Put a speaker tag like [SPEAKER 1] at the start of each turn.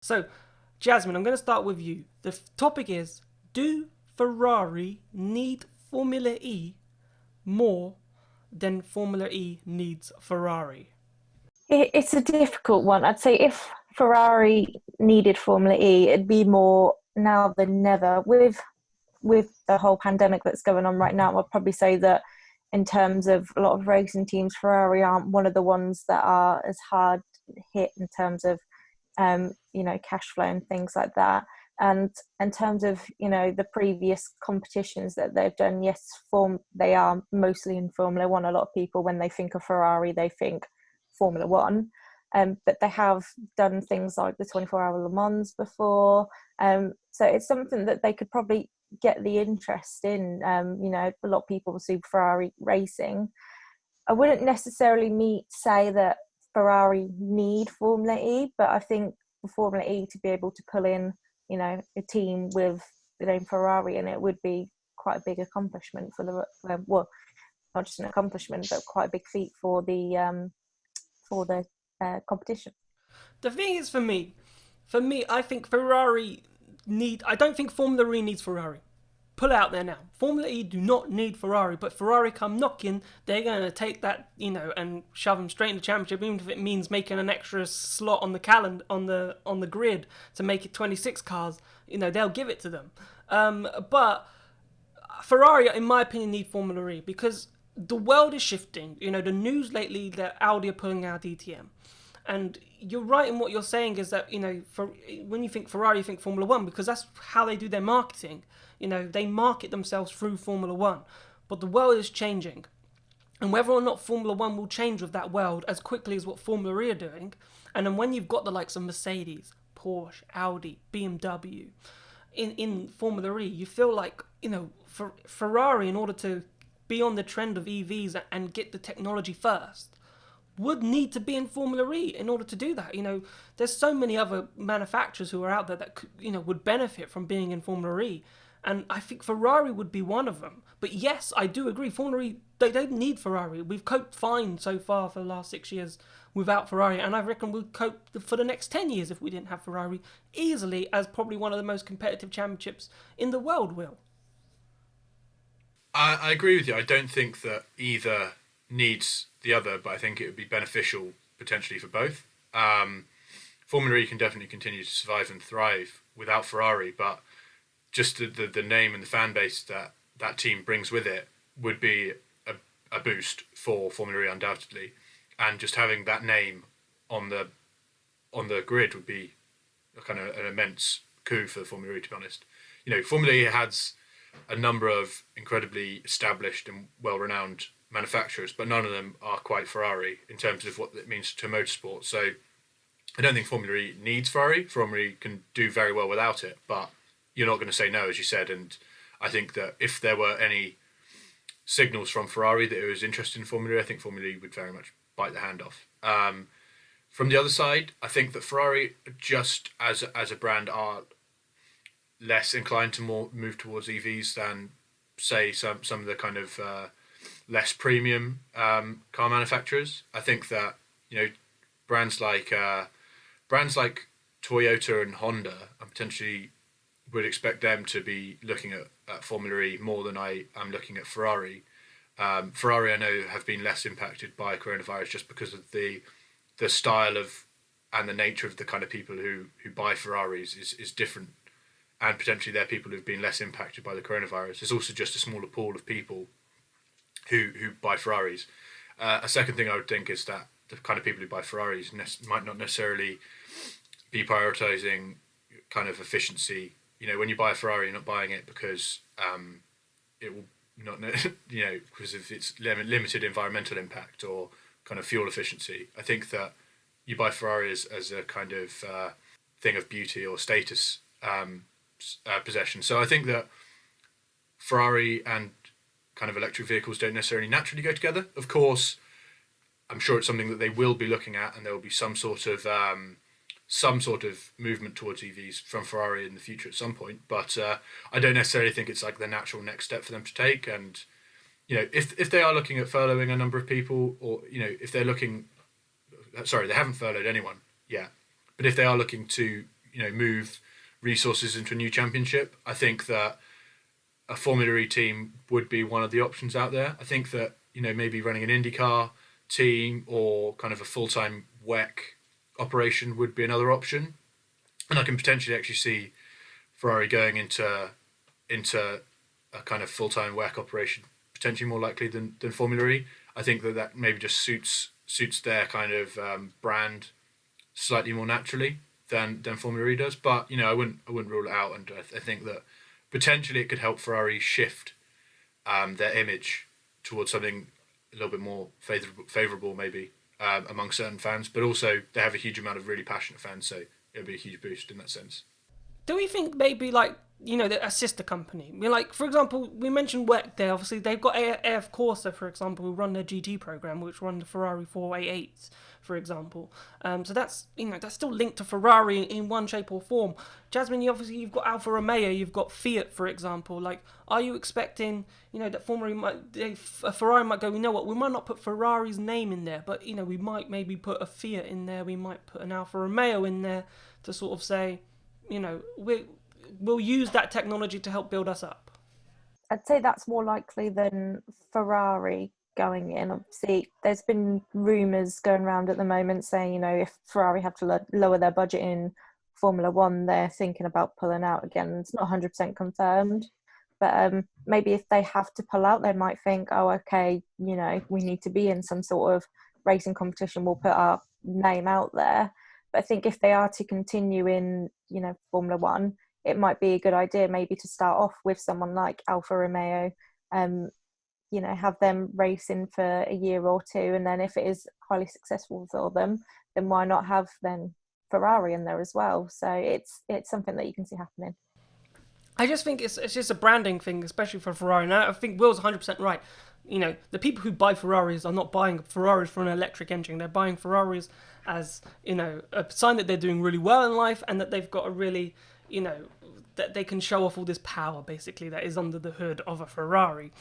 [SPEAKER 1] So, Jasmine, I'm going to start with you. The topic is: do Ferrari need Formula E more than Formula E needs Ferrari?
[SPEAKER 2] It's a difficult one. I'd say if Ferrari needed Formula E, it'd be more now than never. With the whole pandemic that's going on right now, I'd probably say that in terms of a lot of racing teams, Ferrari aren't one of the ones that are as hard hit in terms of cash flow and things like that. And in terms of the previous competitions that they've done, yes, they are mostly in Formula One. A lot of people, when they think of Ferrari, they think Formula One. But they have done things like the 24-hour Le Mans before. So it's something that they could probably get the interest in. A lot of people will see Ferrari racing. I wouldn't necessarily say that Ferrari need Formula E, but I think for Formula E to be able to pull in, a team with the name Ferrari in it would be quite a big accomplishment for well, not just an accomplishment, but quite a big feat for the competition.
[SPEAKER 1] The thing is, for me, I think Ferrari need. I don't think Formula E needs Ferrari. Pull out there now. Formula E do not need Ferrari, but Ferrari come knocking, they're going to take that, and shove them straight in the championship, even if it means making an extra slot on the calendar on the grid to make it 26 cars. They'll give it to them. But Ferrari, in my opinion, need Formula E because the world is shifting. The news lately that Audi are pulling out DTM. And you're right in what you're saying is that, when you think Ferrari, you think Formula One because that's how they do their marketing. They market themselves through Formula One. But the world is changing. And whether or not Formula One will change with that world as quickly as what Formula E are doing, and then when you've got the likes of Mercedes, Porsche, Audi, BMW in Formula E, you feel like, Ferrari, in order to be on the trend of EVs and get the technology first, would need to be in Formula E in order to do that. There's so many other manufacturers who are out there that could, would benefit from being in Formula E, and I think Ferrari would be one of them. But yes, I do agree. Formula E, they don't need Ferrari. We've coped fine so far for the last 6 years without Ferrari, and I reckon we'd cope for the next 10 years if we didn't have Ferrari easily as probably one of the most competitive championships in the world. Will.
[SPEAKER 3] I agree with you. I don't think that either needs the other, but I think it would be beneficial potentially for both. Formula E can definitely continue to survive and thrive without Ferrari, but just the name and the fan base that that team brings with it would be a boost for Formula E undoubtedly, and just having that name on the grid would be a kind of an immense coup for Formula E. To be honest, Formula E has a number of incredibly established and well-renowned manufacturers, but none of them are quite Ferrari in terms of what it means to motorsport. So I don't think Formula E needs Ferrari. Formula E can do very well without it, but you're not going to say no, as you said. And I think that if there were any signals from Ferrari that it was interested in Formula E, I think Formula E would very much bite the hand off. From the other side, I think that Ferrari, just as a brand, are less inclined to more move towards EVs than say some of the kind of less premium car manufacturers. I think that brands like brands like Toyota and Honda, and potentially would expect them to be looking at Formula E more than I am looking at Ferrari. Ferrari, I know, have been less impacted by coronavirus just because of the style of and the nature of the kind of people who buy Ferraris is different, and potentially they're people who've been less impacted by the coronavirus. There's also just a smaller pool of people who buy Ferraris. A second thing I would think is that the kind of people who buy Ferraris might not necessarily be prioritizing kind of efficiency. When you buy a Ferrari, you're not buying it because it will not, because of its limited environmental impact or kind of fuel efficiency. I think that you buy Ferrari as a kind of thing of beauty or status possession. So I think that Ferrari and kind of electric vehicles don't necessarily naturally go together. Of course, I'm sure it's something that they will be looking at, and there will be some sort of movement towards EVs from Ferrari in the future at some point. But I don't necessarily think it's like the natural next step for them to take. And if they are looking at furloughing a number of people, or if they're looking, sorry, they haven't furloughed anyone yet, but if they are looking to move resources into a new championship. I think that a Formula E team would be one of the options out there. I think that, maybe running an IndyCar team or kind of a full-time WEC operation would be another option. And I can potentially actually see Ferrari going into a kind of full-time WEC operation, potentially more likely than Formula E. I think that maybe just suits their kind of brand slightly more naturally than Formula E does. But I wouldn't rule it out, and I think that potentially it could help Ferrari shift their image towards something a little bit more favourable maybe among certain fans. But also they have a huge amount of really passionate fans, so it'll be a huge boost in that sense.
[SPEAKER 1] Do we think maybe a sister company? For example, we mentioned WEC there. Obviously, they've got AF Corsa, for example, who run their GT program, which run the Ferrari 488s, for example. So that's that's still linked to Ferrari in one shape or form. Jasmine, you've got Alfa Romeo, you've got Fiat, for example. Are you expecting that Ferrari might go? You know what? We might not put Ferrari's name in there, but we might maybe put a Fiat in there. We might put an Alfa Romeo in there to sort of say, we'll use that technology to help build us up.
[SPEAKER 2] I'd say that's more likely than Ferrari going in. Obviously, there's been rumours going around at the moment saying, if Ferrari have to lower their budget in Formula One, they're thinking about pulling out again. It's not 100% confirmed, but maybe if they have to pull out, they might think, oh, okay, we need to be in some sort of racing competition. We'll put our name out there. But I think if they are to continue in, Formula One, it might be a good idea maybe to start off with someone like Alfa Romeo, have them racing for a year or two, and then if it is highly successful for them, then why not have then Ferrari in there as well? So it's something that you can see happening.
[SPEAKER 1] I just think it's just a branding thing, especially for Ferrari. And I think Will's 100% right. The people who buy Ferraris are not buying Ferraris for an electric engine. They're buying Ferraris as, a sign that they're doing really well in life and that they've got a really, that they can show off all this power, basically, that is under the hood of a Ferrari.